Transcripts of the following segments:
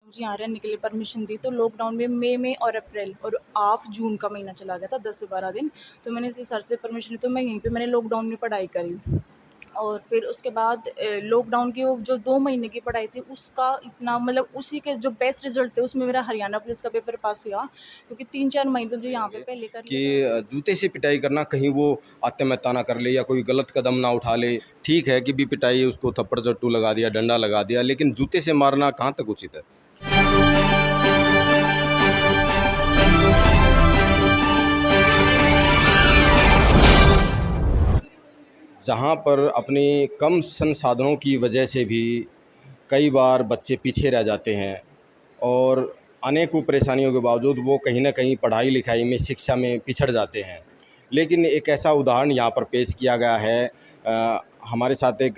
मुझे यहाँ रहने के लिए परमिशन दी, तो लॉकडाउन में मई में और अप्रैल और हाफ जून का महीना चला गया था, 10 से 12 दिन। तो मैंने इसे सर से परमिशन ली, तो मैं यहीं पे मैंने लॉकडाउन में पढ़ाई करी। और फिर उसके बाद लॉकडाउन की वो जो 2 महीने की पढ़ाई थी, उसका इतना मतलब उसी के जो बेस्ट रिज़ल्ट थे, उसमें मेरा हरियाणा पुलिस का पेपर पास हुआ, क्योंकि 3-4 महीने तो मुझे यहाँ पे कहेंगे पहले कर कि लिया था। जूते से पिटाई करना कहीं वो आत्महत्या ना कर ले या कोई गलत कदम ना उठा ले। ठीक है कि भी पिटाई, उसको थप्पड़ चट्टू लगा दिया, डंडा लगा दिया, लेकिन जूते से मारना कहाँ तक उचित है? जहाँ पर अपने कम संसाधनों की वजह से भी कई बार बच्चे पीछे रह जाते हैं और अनेकों परेशानियों के बावजूद वो कहीं न कहीं पढ़ाई लिखाई में, शिक्षा में पिछड़ जाते हैं। लेकिन एक ऐसा उदाहरण यहाँ पर पेश किया गया है। हमारे साथ एक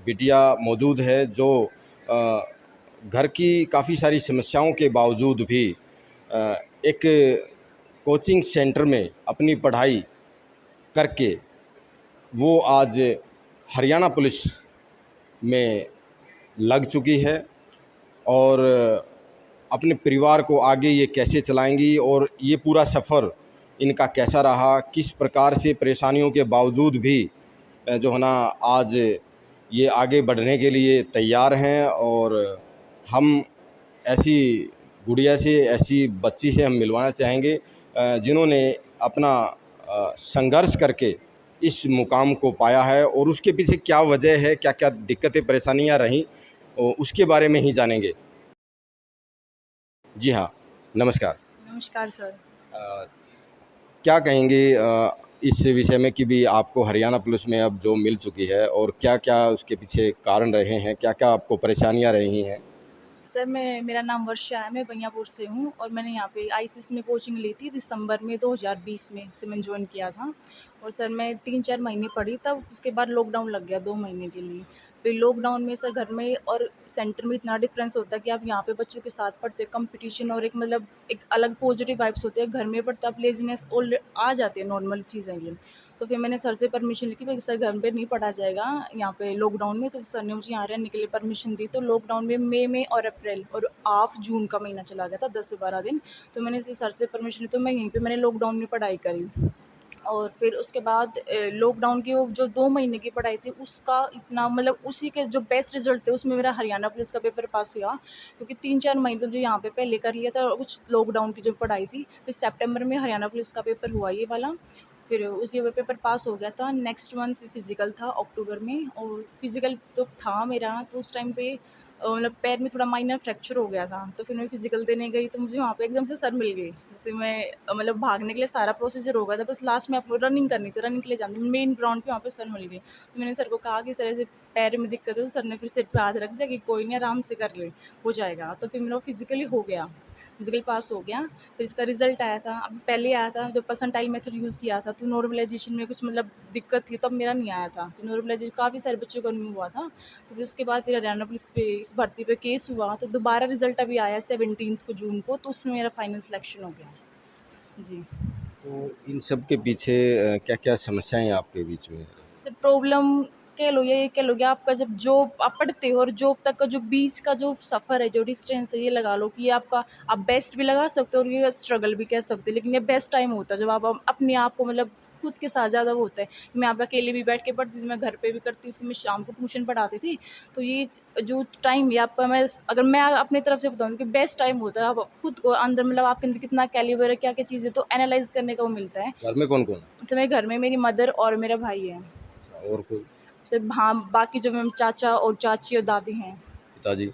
बिटिया मौजूद है जो घर की काफ़ी सारी समस्याओं के बावजूद भी एक कोचिंग सेंटर में अपनी पढ़ाई करके वो आज हरियाणा पुलिस में लग चुकी है और अपने परिवार को आगे ये कैसे चलाएंगी और ये पूरा सफ़र इनका कैसा रहा, किस प्रकार से परेशानियों के बावजूद भी जो है ना आज ये आगे बढ़ने के लिए तैयार हैं। और हम ऐसी गुड़िया से, ऐसी बच्ची से हम मिलवाना चाहेंगे जिन्होंने अपना संघर्ष करके इस मुकाम को पाया है और उसके पीछे क्या वजह है, क्या क्या दिक्कतें परेशानियां रहीं, उसके बारे में ही जानेंगे। जी हाँ, नमस्कार। नमस्कार सर। अ, क्या कहेंगे इस विषय में कि भी आपको हरियाणा पुलिस में अब जॉब मिल चुकी है और क्या-क्या उसके पीछे कारण रहे हैं? क्या-क्या आपको परेशानियाँ रही हैं? सर मेरा नाम वर्षा है, मैं बनियापुर से हूँ और मैंने यहाँ पे आईसीएस में कोचिंग ली थी दिसंबर में 2020 में से मैंने जॉइन किया था। और सर मैं 3-4 महीने पढ़ी, तब उसके बाद लॉकडाउन लग गया 2 महीने के लिए। फिर लॉकडाउन में सर घर में और सेंटर में इतना डिफरेंस होता है कि आप यहाँ पे बच्चों के साथ पढ़ते हो, कंपटीशन और एक मतलब एक अलग पॉजिटिव वाइब्स होते हैं। घर में पढ़ते हो आप, लेज़ीनेस ऑल आ जाती है, नॉर्मल चीज़ है ये। तो फिर मैंने सर से परमिशन ली कि भाई सर घर पे नहीं पढ़ा जाएगा यहाँ पे लॉकडाउन में, तो सर ने मुझे यहाँ रहने के लिए परमिशन दी। तो लॉकडाउन में मई में और अप्रैल और हाफ जून का महीना चला गया था, 10 से 12 दिन। तो मैंने इसे सर से परमिशन ली, तो मैं यहीं पे मैंने लॉकडाउन में पढ़ाई करी। और फिर उसके बाद लॉकडाउन की वो जो 2 महीने की पढ़ाई थी, उसका इतना मतलब उसी के जो बेस्ट रिज़ल्ट थे, उसमें मेरा हरियाणा पुलिस का पेपर पास हुआ, क्योंकि 3-4 महीने तो मुझे यहाँ पे पहले कर लिया था और कुछ लॉकडाउन की जो पढ़ाई थी। फिर सितंबर में हरियाणा पुलिस का पेपर हुआ ये वाला, फिर उसी में पेपर पास हो गया था। नेक्स्ट मंथ फिज़िकल था अक्टूबर में, और फिज़िकल तो था मेरा, तो उस टाइम पे मतलब पैर में थोड़ा माइनर फ्रैक्चर हो गया था। तो फिर मैं फिज़िकल देने गई, तो मुझे वहाँ पे एकदम से सर मिल गए। जैसे मैं मतलब भागने के लिए सारा प्रोसीजर हो गया था, बस लास्ट में आपको रनिंग करनी थी, रनिंग के लिए जाना, मेन ग्राउंड पे वहाँ पे सर मिल गए। तो मैंने सर को कहा कि सर ऐसे पैर में दिक्कत है, तो सर ने फिर सिर पे हाथ रख दिया कि कोई नहीं, आराम से कर ले, हो जाएगा। तो फिर मेरा फिज़िकली हो गया, फिज़िकल पास हो गया। फिर इसका रिज़ल्ट आया था, अभी पहले आया था जब परसेंटाइल मेथड यूज़ किया था, तो नॉर्मलाइज़ेशन में कुछ मतलब दिक्कत थी, तब मेरा नहीं आया था। तो नॉर्मलाइज़ेशन काफ़ी सारे बच्चों का नहीं हुआ था। तो फिर उसके बाद फिर हरियाणा पुलिस पे इस भर्ती पे केस हुआ, तो दोबारा रिज़ल्ट अभी आया 17 को जून को, तो उसमें मेरा फाइनल सिलेक्शन हो गया। जी। तो इन सब के पीछे क्या-क्या समस्याएँ आपके बीच में रही? सर प्रॉब्लम कह लो, ये कह लो कि आपका जब जॉब आप पढ़ते हो और जॉब तक का जो बीच का जो सफ़र है, जो डिस्टेंस है, ये लगा लो कि ये आपका आप बेस्ट भी लगा सकते हो और ये स्ट्रगल भी कह सकते हो। लेकिन ये बेस्ट टाइम होता है जब आप अपने आप को मतलब खुद के साथ ज़्यादा वो होता है। मैं यहाँ पे अकेले भी बैठ के पढ़ती थी, मैं घर पे भी करती थी, मैं शाम को ट्यूशन पढ़ाती थी। तो ये जो टाइम है आपका, मैं अगर मैं अपनी तरफ से बताऊँ कि बेस्ट टाइम होता है। आप खुद को अंदर मतलब आपके अंदर कितना कैलिबर है, क्या-क्या चीज़ें तो एनालाइज़ करने का वो मिलता है। घर में कौन-कौन है? जैसे मेरे घर में मेरी मदर और मेरा भाई है। अच्छा, और कोई? सिर्फ़ हाँ, बाकी जो मेरे चाचा और चाची और दादी हैं। पिताजी?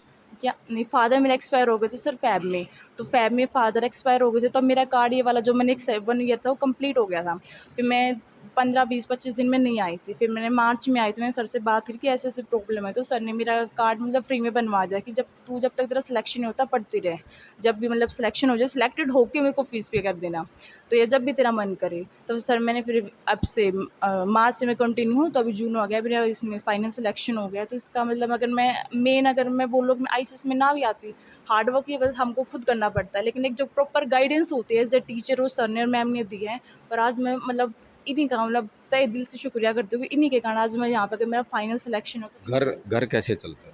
क्या नहीं, फादर मेरे एक्सपायर हो गए थे सर फ़ेब में। तो फ़ेब में फादर एक्सपायर हो गए थे, तब मेरा कार्ड ये वाला जो मैंने एक 1 ईयर था वो कंप्लीट हो गया था। फिर मैं 15, 20, 25 दिन में नहीं आई थी। फिर मैंने मार्च में आई थी, मैंने सर से बात करी कि ऐसे-ऐसे प्रॉब्लम है, तो सर ने मेरा कार्ड मतलब फ्री में बनवा दिया कि जब तक तेरा सिलेक्शन नहीं होता पढ़ती रह। जब भी मतलब सिलेक्शन हो जाए, सिलेक्टेड होके मेरे को फ़ीस पे कर देना। तो ये जब भी तेरा मन करे। तो सर मैंने फिर अब से मार्च से मैं कंटिन्यू हूँ, तो अभी जून हो गया, मेरा इसमें फाइनल सिलेक्शन हो गया। तो इसका मतलब अगर मैं बोलूँ कि मैं आईसीएस में ना भी आती, हार्ड वर्क ये बस हमको खुद करना पड़ता है। लेकिन एक जो प्रॉपर गाइडेंस होती है एज़ अ टीचर, वो सर ने और मैम ने दी है। और आज मैं मतलब इन्हीं का मतलब तहे दिल से शुक्रिया करती हूँ कि इन्हीं के कारण आज मैं यहाँ पे, अगर मेरा फाइनल सिलेक्शन होता तो घर घर कैसे चलता है?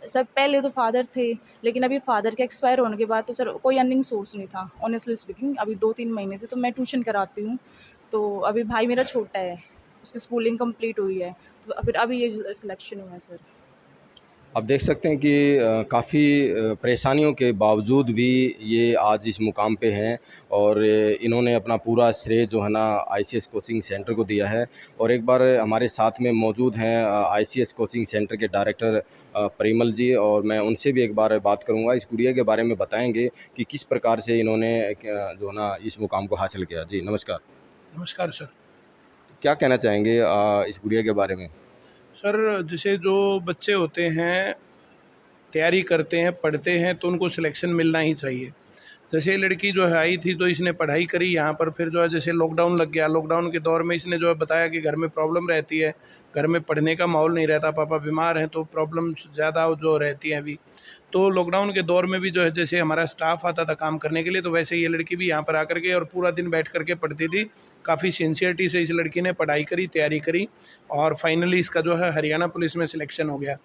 सर पहले तो फादर थे, लेकिन अभी फादर के एक्सपायर होने के बाद तो सर कोई अर्निंग सोर्स नहीं था ऑनेस्टली स्पीकिंग। अभी 2-3 महीने थे, तो मैं ट्यूशन कराती हूँ। तो अभी भाई मेरा छोटा है, उसकी स्कूलिंग कंप्लीट हुई है, तो फिर अभी ये सिलेक्शन हुआ है सर। आप देख सकते हैं कि काफ़ी परेशानियों के बावजूद भी ये आज इस मुकाम पे हैं और इन्होंने अपना पूरा श्रेय जो है ना आईसीएस कोचिंग सेंटर को दिया है। और एक बार हमारे साथ में मौजूद हैं आईसीएस कोचिंग सेंटर के डायरेक्टर परिमल जी, और मैं उनसे भी एक बार बात करूंगा। इस गुड़िया के बारे में बताएंगे कि किस प्रकार से इन्होंने जो है ना इस मुकाम को हासिल किया। जी नमस्कार। नमस्कार सर। क्या कहना चाहेंगे इस गुड़िया के बारे में? सर जैसे जो बच्चे होते हैं, तैयारी करते हैं, पढ़ते हैं, तो उनको सिलेक्शन मिलना ही चाहिए। जैसे ये लड़की जो है आई थी, तो इसने पढ़ाई करी यहाँ पर, फिर जो है जैसे लॉकडाउन लग गया, लॉकडाउन के दौर में इसने जो है बताया कि घर में प्रॉब्लम रहती है, घर में पढ़ने का माहौल नहीं रहता, पापा बीमार हैं, तो प्रॉब्लम्स ज़्यादा जो रहती हैं अभी। तो लॉकडाउन के दौर में भी जो है जैसे हमारा स्टाफ आता था काम करने के लिए, तो वैसे ये लड़की भी यहाँ पर आकर के और पूरा दिन बैठ करके पढ़ती थी। काफ़ी सिंसियरिटी से इस लड़की ने पढ़ाई करी, तैयारी करी, और फाइनली इसका जो है हरियाणा पुलिस में सिलेक्शन हो गया।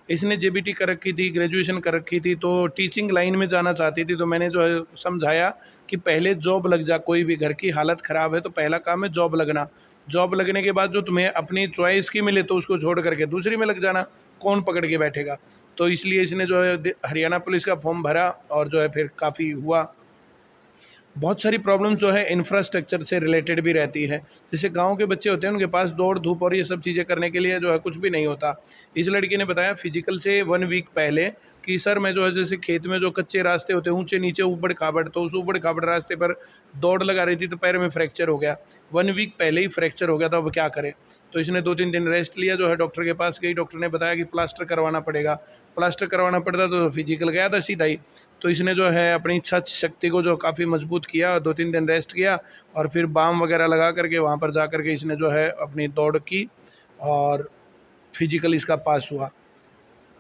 इसने जेबीटी कर रखी थी, ग्रेजुएशन कर रखी थी, तो टीचिंग लाइन में जाना चाहती थी। तो मैंने जो है समझाया कि पहले जॉब लग जा, कोई भी घर की हालत ख़राब है तो पहला काम है जॉब लगना। जॉब लगने के बाद जो तुम्हें अपनी चॉइस की मिले तो उसको छोड़ करके दूसरी में लग जाना, कौन पकड़ के बैठेगा। तो इसलिए इसने जो है हरियाणा पुलिस का फॉर्म भरा और जो है फिर काफ़ी हुआ। बहुत सारी प्रॉब्लम्स जो है इंफ्रास्ट्रक्चर से रिलेटेड भी रहती है। जैसे गांव के बच्चे होते हैं, उनके पास दौड़ धूप और ये सब चीज़ें करने के लिए जो है कुछ भी नहीं होता। इस लड़की ने बताया फिजिकल से 1 वीक पहले कि सर मैं जो है जैसे खेत में जो कच्चे रास्ते होते हैं, ऊंचे नीचे ऊबड़ खाबड़, तो उस ऊबड़ खाबड़ रास्ते पर दौड़ लगा रही थी तो पैर में फ्रैक्चर हो गया। 1 वीक पहले ही फ्रैक्चर हो गया, तो अब क्या करें। तो इसने 2-3 दिन रेस्ट लिया, जो है डॉक्टर के पास गई, डॉक्टर ने बताया कि प्लास्टर करवाना पड़ेगा। प्लास्टर करवाना पड़ता तो फिजिकल गया था सीधा ही। तो इसने जो है अपनी इच्छा शक्ति को जो काफ़ी मजबूत किया, 2-3 दिन रेस्ट किया और फिर बाम वगैरह लगा करके वहाँ पर जा करके इसने जो है अपनी दौड़ की और फिजिकल इसका पास हुआ।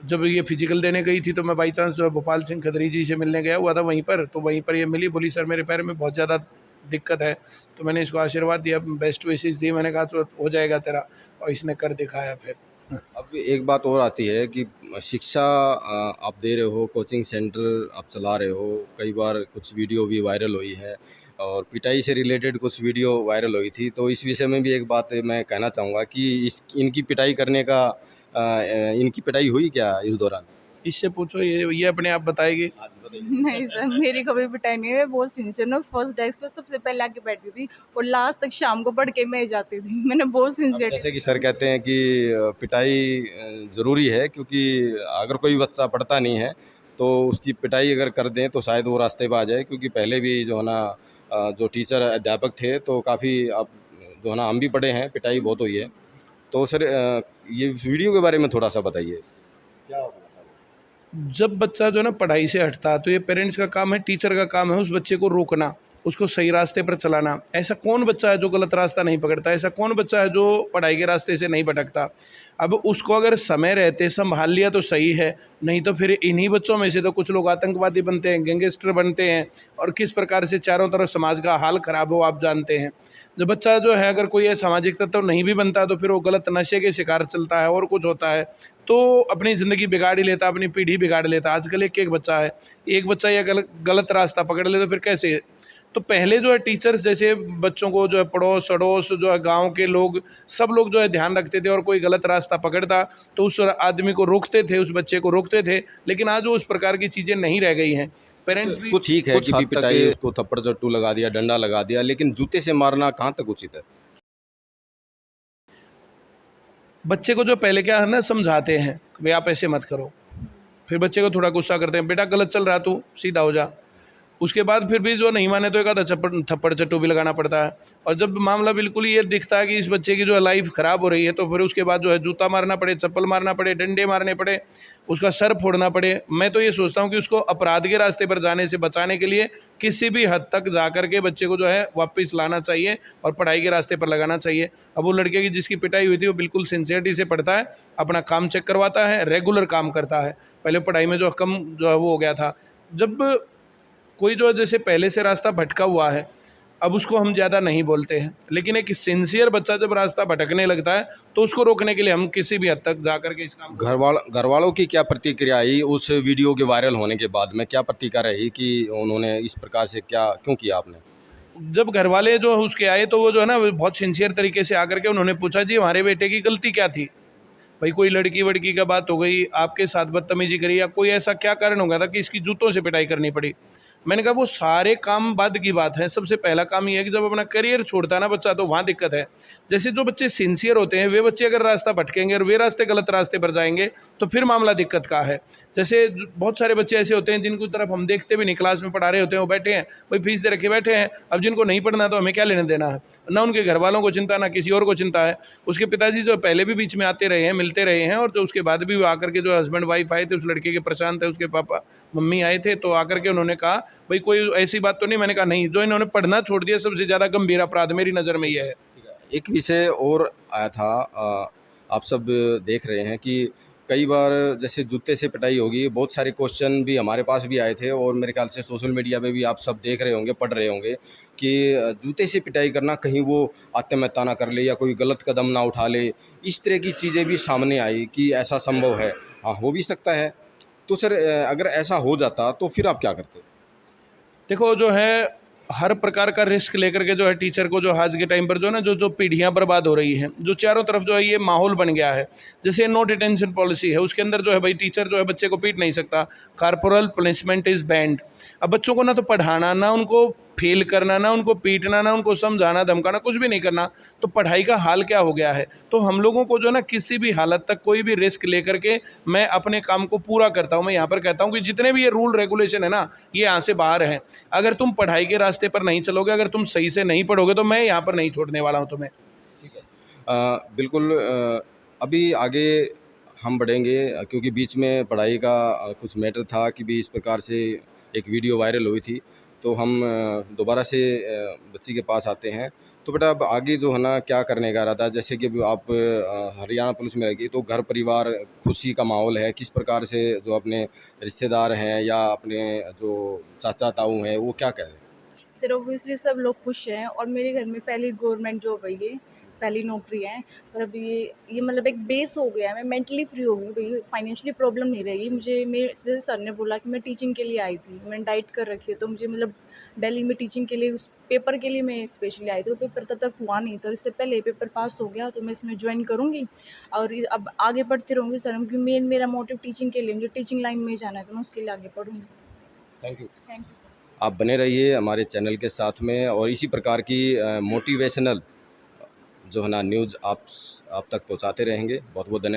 जब ये फिजिकल देने गई थी तो मैं बाई चांस जो है भोपाल सिंह खदरी जी से मिलने गया हुआ था वहीं पर, तो वहीं पर ये मिली, बोली सर मेरे पैर में बहुत ज़्यादा दिक्कत है। तो मैंने इसको आशीर्वाद दिया, बेस्ट विशेस दी, मैंने कहा तो हो जाएगा तेरा, और इसने कर दिखाया फिर। अब एक बात और आती है कि शिक्षा आप दे रहे हो, कोचिंग सेंटर आप चला रहे हो, कई बार कुछ वीडियो भी वायरल हुई है और पिटाई से रिलेटेड कुछ वीडियो वायरल हुई थी। तो इस विषय में भी एक बात मैं कहना चाहूँगा कि इनकी पिटाई करने का इनकी पिटाई हुई क्या इस दौरान? इससे पूछो, ये अपने आप बताएगी। नहीं सर, मेरी कभी पिटाई नहीं है। मैं बहुत सिंसियर हूँ। फर्स्ट डेस्क पे सबसे पहले आके बैठती थी और लास्ट तक शाम को पढ़ के मैं ही जाती थी। मैंने बहुत अब सिंसियर। जैसे कि सर कहते हैं कि पिटाई ज़रूरी है, क्योंकि अगर कोई बच्चा पढ़ता नहीं है तो उसकी पिटाई अगर कर दें तो शायद वो रास्ते पे आ जाए। क्योंकि पहले भी जो है ना जो टीचर अध्यापक थे तो काफ़ी अब जो है ना हम भी पढ़े हैं, पिटाई बहुत हुई है। तो सर ये वीडियो के बारे में थोड़ा सा बताइए। क्या होगा? जब बच्चा जो है ना पढ़ाई से हटता है तो ये पेरेंट्स का काम है, टीचर का काम है उस बच्चे को रोकना, उसको सही रास्ते पर चलाना। ऐसा कौन बच्चा है जो गलत रास्ता नहीं पकड़ता, ऐसा कौन बच्चा है जो पढ़ाई के रास्ते से नहीं भटकता। अब उसको अगर समय रहते संभाल लिया तो सही है, नहीं तो फिर इन्हीं बच्चों में से तो कुछ लोग आतंकवादी बनते हैं, गैंगस्टर बनते हैं, और किस प्रकार से चारों तरफ समाज का हाल खराब हो आप जानते हैं। जब बच्चा जो है अगर कोई सामाजिक तत्व नहीं भी बनता तो फिर वो गलत नशे के शिकार चलता है और कुछ होता है, तो अपनी ज़िंदगी बिगाड़ ही लेता, अपनी पीढ़ी बिगाड़ लेता। आजकल एक बच्चा है, एक बच्चा ये गलत रास्ता पकड़ ले तो फिर कैसे। तो पहले जो है टीचर्स जैसे बच्चों को जो है पड़ोस अड़ोस जो है गांव के लोग सब लोग जो है ध्यान रखते थे, और कोई गलत रास्ता पकड़ता तो उस आदमी को रोकते थे, उस बच्चे को रोकते थे। लेकिन आज वो उस प्रकार की चीज़ें नहीं रह गई हैं। पेरेंट्स भी कुछ ठीक है कि भी पिटाई, उसको थप्पड़ चट्टू लगा दिया, डंडा लगा दिया, लेकिन जूते से मारना कहाँ तक उचित है? बच्चे को जो पहले क्या है ना समझाते हैं भाई आप ऐसे मत करो, फिर बच्चे को थोड़ा गुस्सा करते हैं, बेटा गलत चल रहा तू सीधा हो जा। उसके बाद फिर भी जो नहीं माने तो एक आधा थप्पड़ चट्टू भी लगाना पड़ता है। और जब मामला बिल्कुल ये दिखता है कि इस बच्चे की जो है लाइफ ख़राब हो रही है, तो फिर उसके बाद जो है जूता मारना पड़े, चप्पल मारना पड़े, डंडे मारने पड़े, उसका सर फोड़ना पड़े। मैं तो ये सोचता हूँ कि उसको अपराध के रास्ते पर जाने से बचाने के लिए किसी भी हद तक जा कर के बच्चे को जो है वापस लाना चाहिए और पढ़ाई के रास्ते पर लगाना चाहिए। अब वो लड़के की जिसकी पिटाई हुई थी वो बिल्कुल सिंसियरिटी से पढ़ता है, अपना काम चेक करवाता है, रेगुलर काम करता है। पहले पढ़ाई में जो कम जो है वो हो गया था। जब कोई जो जैसे पहले से रास्ता भटका हुआ है, अब उसको हम ज़्यादा नहीं बोलते हैं। लेकिन एक सिंसियर बच्चा जब रास्ता भटकने लगता है तो उसको रोकने के लिए हम किसी भी हद तक जा कर के इस काम को घर वालों की क्या प्रतिक्रिया आई उस वीडियो के वायरल होने के बाद में? क्या प्रतिक्रिया रही कि उन्होंने इस प्रकार से क्या क्यों किया आपने? जब घर वाले जो उसके आए तो वो जो है ना बहुत सिंसियर तरीके से आकर के उन्होंने पूछा, जी हमारे बेटे की गलती क्या थी? भाई कोई लड़की वड़की का बात हो गई, आपके साथ बदतमीजी करी, या कोई ऐसा क्या कारण हो गया था कि इसकी जूतों से पिटाई करनी पड़ी? मैंने कहा वो सारे काम बाद की बात है। सबसे पहला काम ये है कि जब अपना करियर छोड़ता है ना बच्चा तो वहाँ दिक्कत है। जैसे जो बच्चे सिंसियर होते हैं वे बच्चे अगर रास्ता भटकेंगे और वे रास्ते गलत रास्ते पर जाएंगे तो फिर मामला दिक्कत का है। जैसे बहुत सारे बच्चे ऐसे होते हैं जिनको तरफ हम देखते भी नहीं, क्लास में पढ़ा रहे होते हैं, वो बैठे हैं, भाई फीस दे रखे बैठे हैं, अब जिनको नहीं पढ़ना तो हमें क्या लेने देना है, ना उनके घर वालों को चिंता ना किसी और को चिंता है। उसके पिताजी जो पहले भी बीच में आते रहे हैं, मिलते रहे हैं, और जो उसके बाद भी वो आकर के जो हस्बैंड वाइफ आए थे, उस लड़के के प्रशांत है उसके पापा मम्मी आए थे, तो आकर के उन्होंने कहा भाई कोई ऐसी बात तो नहीं? मैंने कहा नहीं, जो इन्होंने पढ़ना छोड़ दिया सबसे ज़्यादा गंभीर अपराध मेरी नज़र में ये है। एक विषय और आया था, आप सब देख रहे हैं कि कई बार जैसे जूते से पिटाई होगी, बहुत सारे क्वेश्चन भी हमारे पास भी आए थे और मेरे ख्याल से सोशल मीडिया पे भी आप सब देख रहे होंगे, पढ़ रहे होंगे कि जूते से पिटाई करना कहीं वो आत्महत्या ना कर ले या कोई गलत कदम ना उठा ले, इस तरह की चीज़ें भी सामने आई कि ऐसा संभव है। हाँ, हो भी सकता है। तो सर अगर ऐसा हो जाता तो फिर आप क्या करते? देखो जो है हर प्रकार का रिस्क लेकर के जो है टीचर को जो आज के टाइम पर जो है ना जो पीढ़ियां बर्बाद हो रही हैं, जो चारों तरफ जो है ये माहौल बन गया है। जैसे नो डिटेंशन पॉलिसी है, उसके अंदर जो है भाई टीचर जो है बच्चे को पीट नहीं सकता, कॉर्पोरल पनिशमेंट इज़ बैंड। अब बच्चों को ना तो पढ़ाना, ना उनको फेल करना, ना उनको पीटना, ना उनको समझाना धमकाना, कुछ भी नहीं करना, तो पढ़ाई का हाल क्या हो गया है। तो हम लोगों को जो है ना किसी भी हालत तक कोई भी रिस्क लेकर के मैं अपने काम को पूरा करता हूँ। मैं यहाँ पर कहता हूँ कि जितने भी ये रूल रेगुलेशन है ना, ये यहाँ से बाहर हैं। अगर तुम पढ़ाई के रास्ते पर नहीं चलोगे, अगर तुम सही से नहीं पढ़ोगे, तो मैं यहाँ पर नहीं छोड़ने वाला हूँ तुम्हें। ठीक है। बिल्कुल। अभी आगे हम बढ़ेंगे क्योंकि बीच में पढ़ाई का कुछ मैटर था कि भी इस प्रकार से एक वीडियो वायरल हुई थी, तो हम दोबारा से बच्ची के पास आते हैं। तो बेटा अब आगे जो है ना क्या करने का इरादा है? जैसे कि अभी आप हरियाणा पुलिस में रहेगी तो घर परिवार खुशी का माहौल है, किस प्रकार से जो अपने रिश्तेदार हैं या अपने जो चाचा ताऊ हैं वो क्या कह रहे हैं? सर ऑब्वियसली सब लोग खुश हैं और मेरे घर में पहली गवर्नमेंट जॉब है, ये पहली नौकरी है। और अभी ये मतलब एक बेस हो गया है, मैं मेंटली फ्री हो गई हूँ भाई, फाइनेंशियली प्रॉब्लम नहीं रहेगी मुझे। मेरे जैसे सर ने बोला कि मैं टीचिंग के लिए आई थी, मैंने डाइट कर रखी है, तो मुझे मतलब दिल्ली में टीचिंग के लिए उस पेपर के लिए मैं स्पेशली आई थी। वो पेपर तब तक हुआ नहीं था, इससे पहले पेपर पास हो गया, तो मैं इसमें ज्वाइन करूँगी और अब आगे पढ़ती रहूँगी सर, क्योंकि मेरा मोटिव टीचिंग के लिए, मुझे टीचिंग लाइन में जाना है, तो मैं उसके लिए आगे पढ़ूँगी। Thank you. Thank you sir. आप बने रहिए हमारे चैनल के साथ में और इसी प्रकार की मोटिवेशनल जो है ना न्यूज़ आप तक पहुंचाते रहेंगे। बहुत बहुत धन्यवाद।